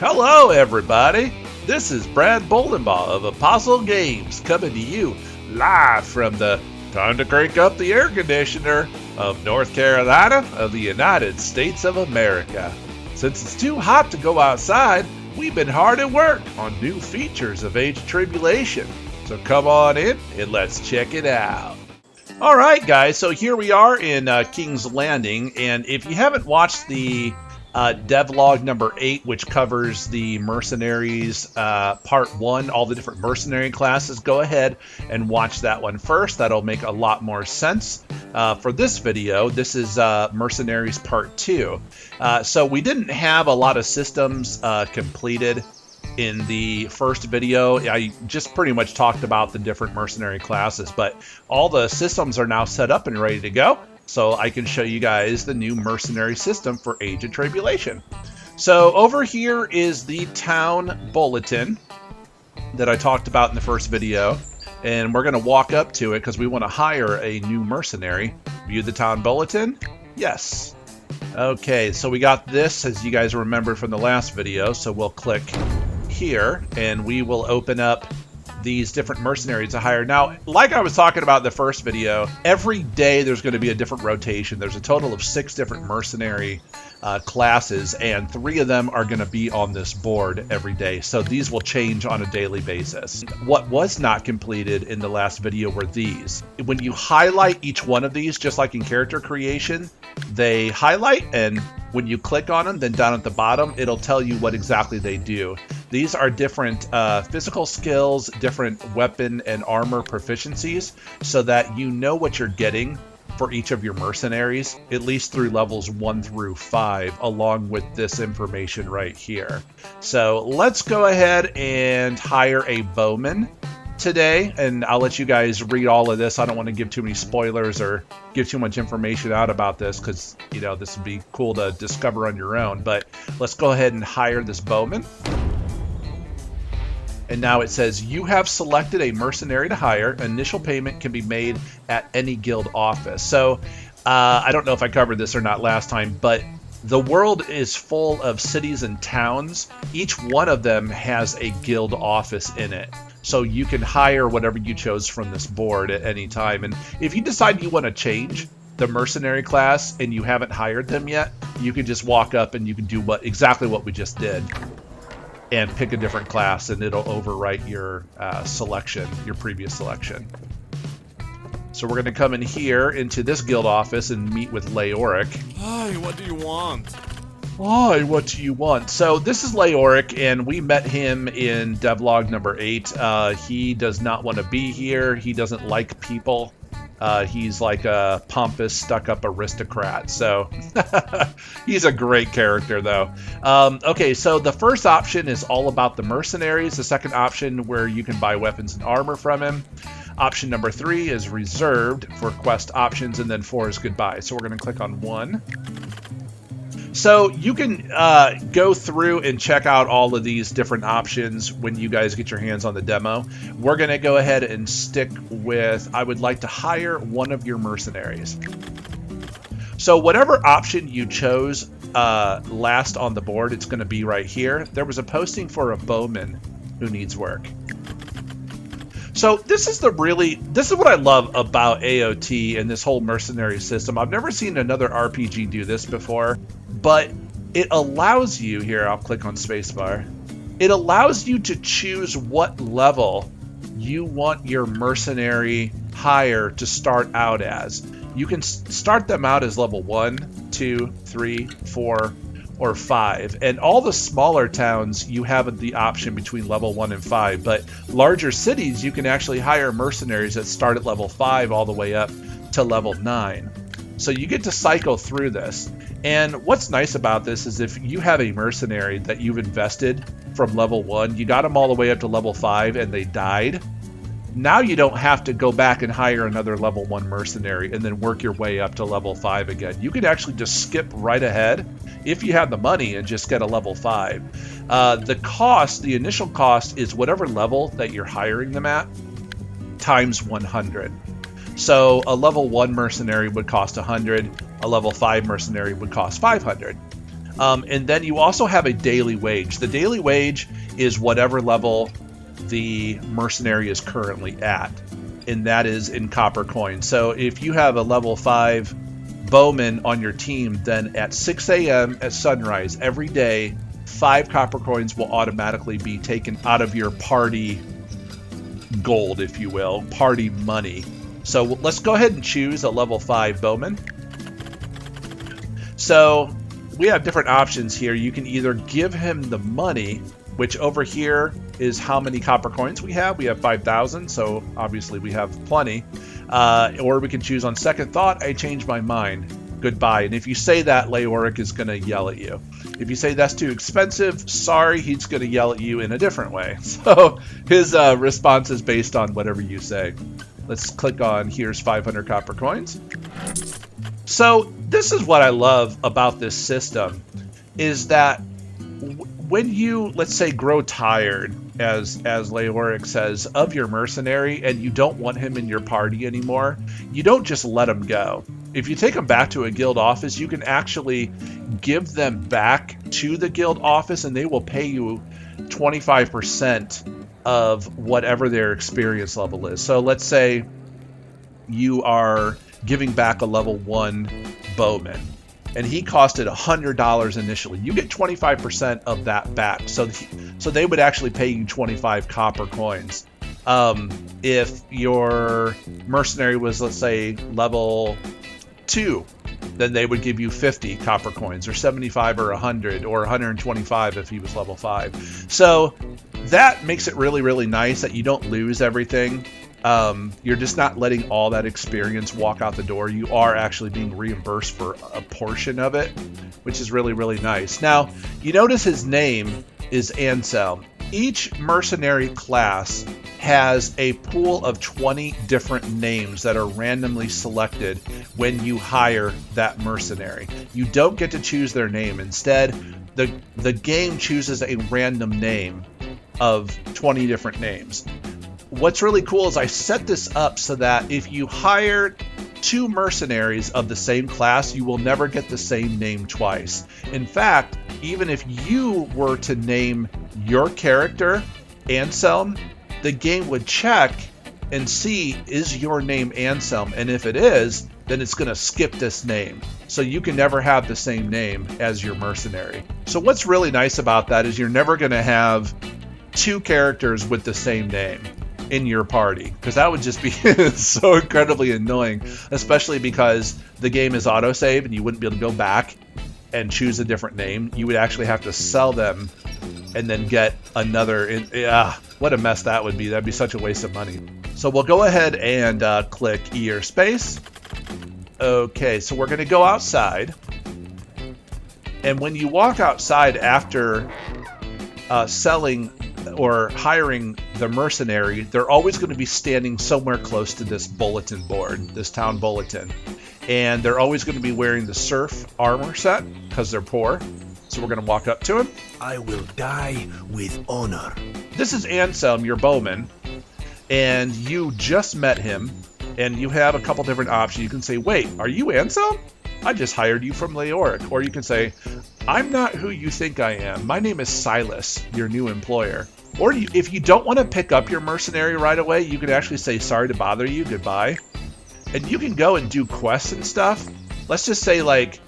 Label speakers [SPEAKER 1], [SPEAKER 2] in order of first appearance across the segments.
[SPEAKER 1] Hello, everybody. This is Brad Boldenbaugh of Apostle Games coming to you live from the time to crank up the air conditioner of North Carolina of the United States of America. Since it's too hot to go outside, we've been hard at work on new features of Age of Tribulation. So come on in and let's check it out. All right, guys, so here we are in King's Landing, and if you haven't watched the devlog number 8, which covers the Mercenaries part 1, all the different mercenary classes, go ahead and watch that one first. That'll make a lot more sense. For this video, this is Mercenaries part 2. So we didn't have a lot of systems completed in the first video. I just pretty much talked about the different mercenary classes, but all the systems are now set up and ready to go. So I can show you guys the new mercenary system for Age of Tribulation. So over here is the town bulletin that I talked about in the first video. And we're going to walk up to it because we want to hire a new mercenary. View the town bulletin? Yes. Okay, so we got this, as you guys remember from the last video. So we'll click here and we will open up these different mercenaries to hire. Now, like I was talking about in the first video, every day there's going to be a different rotation. There's a total of 6 different mercenary classes, and 3 of them are going to be on this board every day. So these will change on a daily basis. What was not completed in the last video were these. When you highlight each one of these, just like in character creation, they highlight, and when you click on them, then down at the bottom, it'll tell you what exactly they do. These are different physical skills, different weapon and armor proficiencies, so that you know what you're getting for each of your mercenaries, at least through levels 1 through 5, along with this information right here. So let's go ahead and hire a bowman today, and I'll let you guys read all of this. I don't want to give too many spoilers or give too much information out about this because, you know, this would be cool to discover on your own. But let's go ahead and hire this bowman. And now it says, you have selected a mercenary to hire. Initial payment can be made at any guild office. So I don't know if I covered this or not last time, but the world is full of cities and towns. Each one of them has a guild office in it. So you can hire whatever you chose from this board at any time. And if you decide you want to change the mercenary class and you haven't hired them yet, you can just walk up and you can do exactly what we just did and pick a different class, and it'll overwrite your selection, your previous selection. So we're going to come in here into this guild office and meet with Leoric.
[SPEAKER 2] Hi, what do you want?
[SPEAKER 1] Hi, what do you want? So this is Leoric, and we met him in devlog number 8. He does not want to be here. He doesn't like people. He's like a pompous, stuck-up aristocrat. So he's a great character, though. Okay, so the first option is all about the mercenaries. The second option, where you can buy weapons and armor from him. Option number 3 is reserved for quest options, and then 4 is goodbye. So we're going to click on 1. So you can go through and check out all of these different options when you guys get your hands on the demo. We're going to go ahead and stick with, I would like to hire one of your mercenaries. So whatever option you chose last on the board, it's going to be right here. There was a posting for a bowman who needs work. So this is what I love about AOT and this whole mercenary system. I've never seen another RPG do this before, but it allows you, here I'll click on spacebar, it allows you to choose what level you want your mercenary hire to start out as. You can start them out as level 1, 2, 3, 4, or 5. And all the smaller towns, you have the option between level 1 and 5. But larger cities, you can actually hire mercenaries that start at level 5 all the way up to level 9. So you get to cycle through this. And what's nice about this is if you have a mercenary that you've invested from level 1, you got them all the way up to level 5 and they died, now you don't have to go back and hire another level 1 mercenary and then work your way up to level 5 again. You can actually just skip right ahead if you have the money and just get a level 5. The initial cost is whatever level that you're hiring them at times 100. So a level 1 mercenary would cost 100, a level 5 mercenary would cost 500. And then you also have a daily wage. The daily wage is whatever level the mercenary is currently at, and that is in copper coins. So if you have a level 5 bowman on your team, then at 6 a.m. at sunrise every day, 5 copper coins will automatically be taken out of your party gold, if you will, party money. So let's go ahead and choose a level 5 bowman. So we have different options here. You can either give him the money, which over here is how many copper coins we have. We have 5,000, so obviously we have plenty. Or we can choose on second thought, I change my mind. Goodbye. And if you say that, Leoric is going to yell at you. If you say that's too expensive, sorry, he's going to yell at you in a different way. So his response is based on whatever you say. Let's click on here's 500 copper coins. So this is what I love about this system, is that when you, let's say, grow tired, as Leoric says, of your mercenary, and you don't want him in your party anymore, you don't just let him go. If you take them back to a guild office, you can actually give them back to the guild office, and they will pay you 25% of whatever their experience level is. So let's say you are giving back a level 1 bowman, and he costed $100 initially. You get 25% of that back. So they would actually pay you 25 copper coins. If your mercenary was, let's say, level 2, then they would give you 50 copper coins, or 75 or 100 or 125 if he was level 5. So that makes it really, really nice that you don't lose everything. You're just not letting all that experience walk out the door. You are actually being reimbursed for a portion of it, which is really, really nice. Now, you notice his name is Anselm. Each mercenary class has a pool of 20 different names that are randomly selected when you hire that mercenary. You don't get to choose their name. Instead, the game chooses a random name of 20 different names. What's really cool is I set this up so that if you hire 2 mercenaries of the same class, you will never get the same name twice. In fact, even if you were to name your character Anselm, the game would check and see, is your name Anselm? And if it is, then it's going to skip this name. So you can never have the same name as your mercenary. So what's really nice about that is you're never going to have 2 characters with the same name in your party, because that would just be so incredibly annoying, especially because the game is autosave and you wouldn't be able to go back and choose a different name. You would actually have to sell them and then get another. What a mess that would be. That'd be such a waste of money. So we'll go ahead and click E or space. Okay, so we're going to go outside, and when you walk outside after selling or hiring the mercenary, they're always going to be standing somewhere close to this bulletin board, this town bulletin. And they're always going to be wearing the surf armor set because they're poor. So we're going to walk up to him.
[SPEAKER 3] I will die with honor.
[SPEAKER 1] This is Anselm, your bowman, and you just met him, and you have a couple different options. You can say, wait, are you Anselm? I just hired you from Leoric. Or you can say, I'm not who you think I am. My name is Silas, your new employer. Or if you don't want to pick up your mercenary right away, you can actually say, sorry to bother you, goodbye. And you can go and do quests and stuff. Let's just say, like,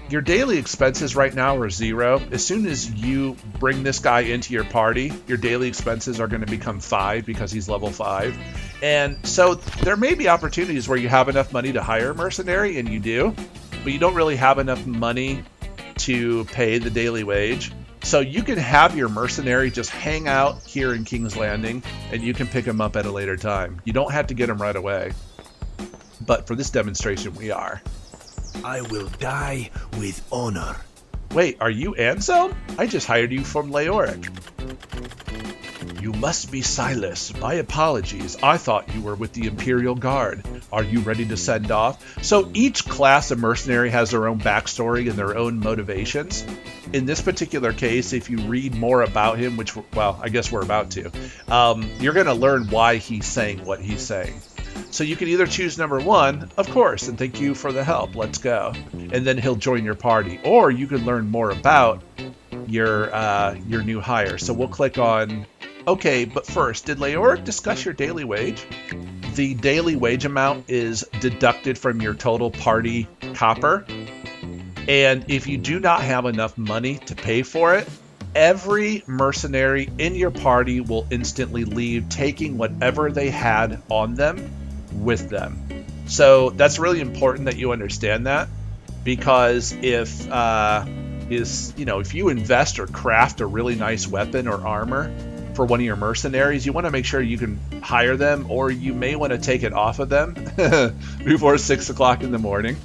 [SPEAKER 1] your daily expenses right now are 0. As soon as you bring this guy into your party, your daily expenses are going to become 5 because he's level 5. And so there may be opportunities where you have enough money to hire a mercenary, and you do, but you don't really have enough money to pay the daily wage. So you can have your mercenary just hang out here in King's Landing, and you can pick him up at a later time. You don't have to get him right away. But for this demonstration, we are.
[SPEAKER 3] I will die with honor.
[SPEAKER 1] Wait, are you Anselm? I just hired you from Leoric. You must be Silas. My apologies. I thought you were with the Imperial Guard. Are you ready to send off? So each class of mercenary has their own backstory and their own motivations. In this particular case, if you read more about him, which, well, I guess we're about to, you're going to learn why he's saying what he's saying. So you can either choose number 1, of course, and thank you for the help, let's go. And then he'll join your party. Or you can learn more about your new hire. So we'll click on, okay, but first, did Leoric discuss your daily wage? The daily wage amount is deducted from your total party copper. And if you do not have enough money to pay for it, every mercenary in your party will instantly leave, taking whatever they had on them with them. So that's really important that you understand that, because if you invest or craft a really nice weapon or armor for one of your mercenaries, you want to make sure you can hire them, or you may want to take it off of them before 6 o'clock in the morning.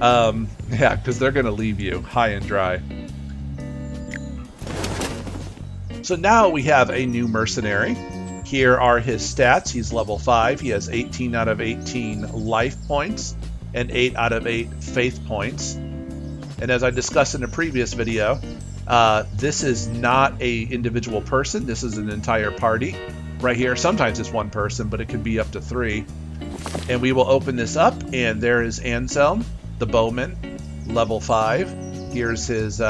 [SPEAKER 1] Yeah, because they're going to leave you high and dry. So now we have a new mercenary. Here are his stats. He's level 5. He has 18 out of 18 life points and 8 out of 8 faith points. And as I discussed in a previous video, this is not a individual person. This is an entire party right here. Sometimes it's one person, but it could be up to 3. And we will open this up, and there is Anselm, the bowman, level 5. Here's his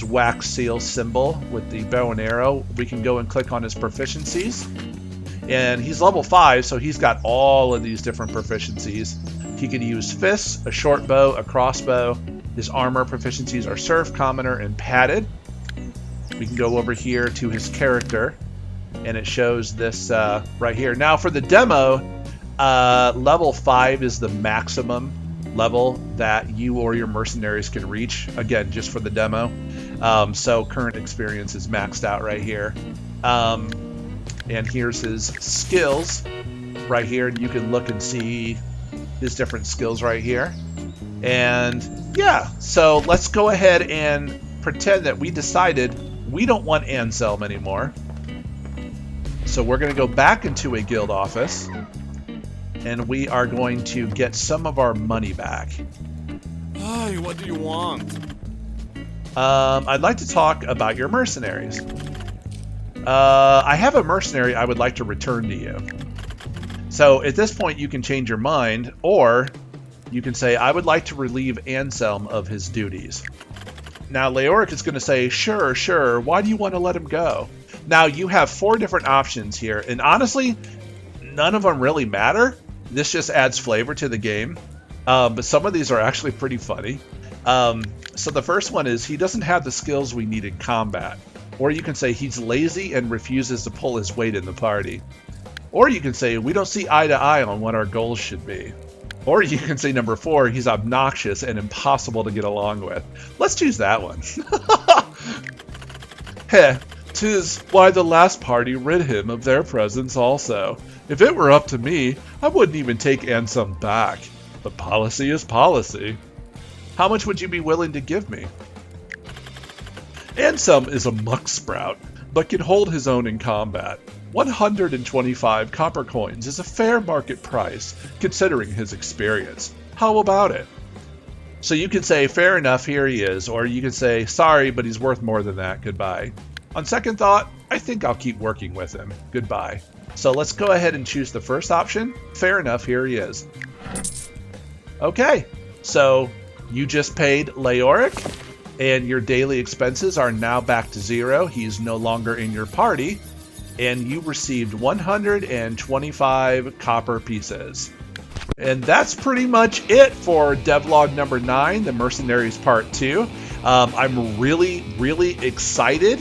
[SPEAKER 1] wax seal symbol with the bow and arrow. We can go and click on his proficiencies. And he's level 5, so he's got all of these different proficiencies. He can use fists, a short bow, a crossbow. His armor proficiencies are surf, commoner, and padded. We can go over here to his character, and it shows this right here. Now for the demo, level 5 is the maximum level that you or your mercenaries can reach. Again, just for the demo. So current experience is maxed out right here. And here's his skills right here. And you can look and see his different skills right here. And yeah, so let's go ahead and pretend that we decided we don't want Anselm anymore. So we're going to go back into a guild office, and we are going to get some of our money back.
[SPEAKER 2] Hey, what do you want?
[SPEAKER 1] I'd like to talk about your mercenaries. I have a mercenary I would like to return to you. So at this point you can change your mind, or you can say, I would like to relieve Anselm of his duties. Now Leoric is going to say, sure, why do you want to let him go? Now you have 4 different options here, and honestly, none of them really matter. This just adds flavor to the game. But some of these are actually pretty funny. So the first one is, he doesn't have the skills we need in combat. Or you can say he's lazy and refuses to pull his weight in the party. Or you can say we don't see eye to eye on what our goals should be. Or you can say number 4, he's obnoxious and impossible to get along with. Let's choose that one. Heh, 'tis why the last party rid him of their presence also. If it were up to me, I wouldn't even take Anselm back. But policy is policy. How much would you be willing to give me? Anselm is a muck sprout, but can hold his own in combat. 125 copper coins is a fair market price, considering his experience. How about it? So you can say, fair enough, here he is, or you can say, sorry, but he's worth more than that, goodbye. On second thought, I think I'll keep working with him, goodbye. So let's go ahead and choose the first option. Fair enough, here he is. Okay, so you just paid Leoric, and your daily expenses are now back to 0. He's no longer in your party, and you received 125 copper pieces. And that's pretty much it for devlog number 9, the Mercenaries Part 2. I'm really excited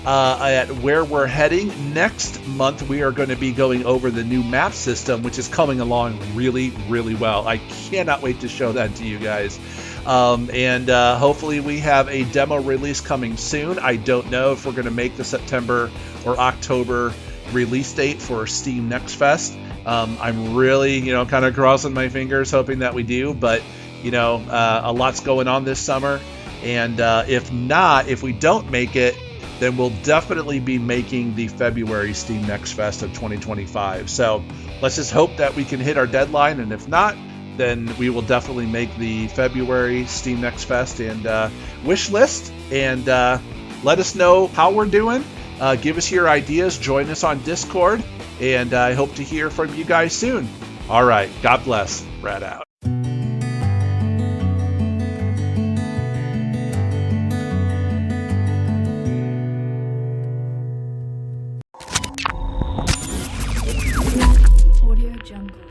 [SPEAKER 1] at where we're heading. Next month, we are going to be going over the new map system, which is coming along really well. I cannot wait to show that to you guys. And hopefully we have a demo release coming soon. I don't know if we're going to make the September or October release date for Steam Next Fest. I'm really, kind of crossing my fingers, hoping that we do. But, a lot's going on this summer. And if we don't make it, then we'll definitely be making the February Steam Next Fest of 2025. So let's just hope that we can hit our deadline. And if not, then we will definitely make the February Steam Next Fest and Wishlist, and let us know how we're doing. Give us your ideas, join us on Discord, and I hope to hear from you guys soon. All right. God bless. Brad out.
[SPEAKER 4] Audio Jungle.